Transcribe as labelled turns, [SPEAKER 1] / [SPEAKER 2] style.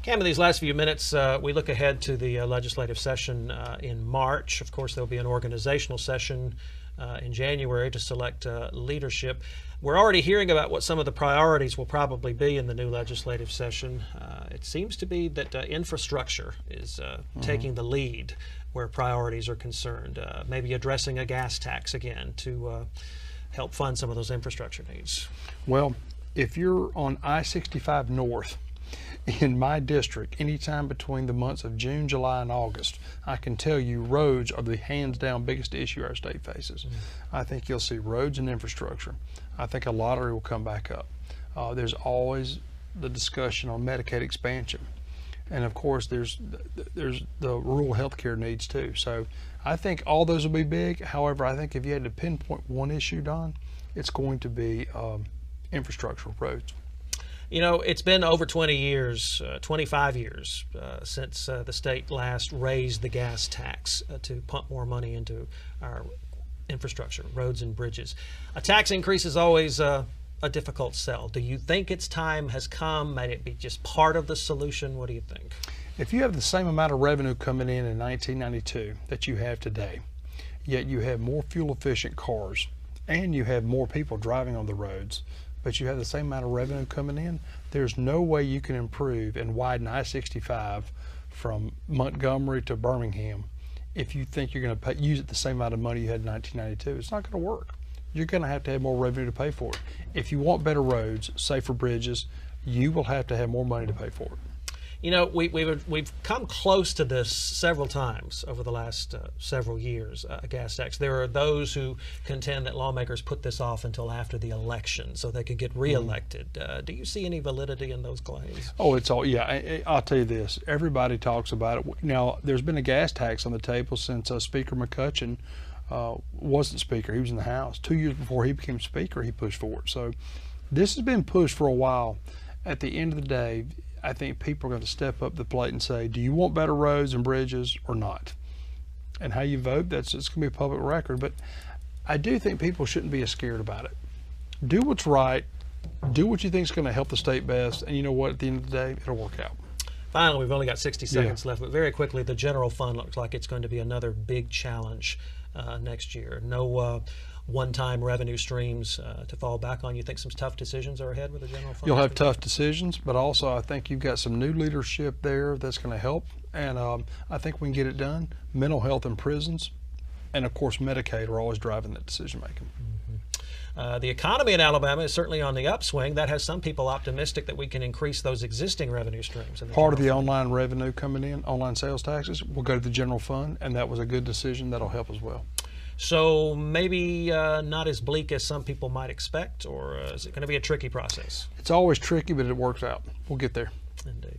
[SPEAKER 1] Cam, in these last few minutes, we look ahead to the legislative session in March. Of course, there'll be an organizational session in January to select leadership. We're already hearing about what some of the priorities will probably be in the new legislative session. It seems to be that infrastructure is taking the lead where priorities are concerned, maybe addressing a gas tax again to help fund some of those infrastructure needs.
[SPEAKER 2] Well, if you're on I-65 North, in my district, anytime between the months of June, July, and August, I can tell you roads are the hands-down biggest issue our state faces. I think you'll see roads and infrastructure. I think a lottery will come back up. There's always the discussion on Medicaid expansion. And of course, there's the rural health care needs too. So I think all those will be big. However, I think if you had to pinpoint one issue, Don, it's going to be infrastructure, roads.
[SPEAKER 1] You know, it's been over 20 years, 25 years since the state last raised the gas tax to pump more money into our infrastructure, roads and bridges. A tax increase is always a difficult sell. Do you think its time has come? Might it be just part of the solution? What do you think?
[SPEAKER 2] If you have the same amount of revenue coming in 1992 that you have today, yet you have more fuel efficient cars and you have more people driving on the roads, but you have the same amount of revenue coming in, there's no way you can improve and widen I-65 from Montgomery to Birmingham if you think you're going to use it the same amount of money you had in 1992. It's not going to work. You're going to have more revenue to pay for it. If you want better roads, safer bridges, you will have to have more money to pay for it.
[SPEAKER 1] You know, we've come close to this several times over the last several years, a gas tax. There are those who contend that lawmakers put this off until after the election so they could get reelected. Do you see any validity in those claims?
[SPEAKER 2] Oh, it's all, yeah. I'll tell you this. Everybody talks about it. Now, there's been a gas tax on the table since Speaker McCutcheon wasn't Speaker. He was in the House. 2 years before he became Speaker, he pushed for it. So this has been pushed for a while. At the end of the day, I think people are going to step up the plate and say, do you want better roads and bridges or not? And how you vote, it's going to be a public record. But I do think people shouldn't be as scared about it. Do what's right. Do what you think is going to help the state best. And you know what? At the end of the day, it'll work out.
[SPEAKER 1] Finally, we've only got 60 seconds left, but very quickly, the general fund looks like it's going to be another big challenge next year. No one-time revenue streams to fall back on. You think some tough decisions are ahead with the general fund?
[SPEAKER 2] You'll have tough decisions, but also I think you've got some new leadership there that's going to help, and I think we can get it done. Mental health and prisons, and of course Medicaid are always driving that decision making.
[SPEAKER 1] The economy in Alabama is certainly on the upswing. That has some people optimistic that we can increase those existing revenue streams.
[SPEAKER 2] Part of the online revenue coming in, online sales taxes, will go to the general fund, and that was a good decision. That'll help as well.
[SPEAKER 1] So maybe not as bleak as some people might expect, or is it going to be a tricky process?
[SPEAKER 2] It's always tricky, but it works out. We'll get there.
[SPEAKER 1] Indeed.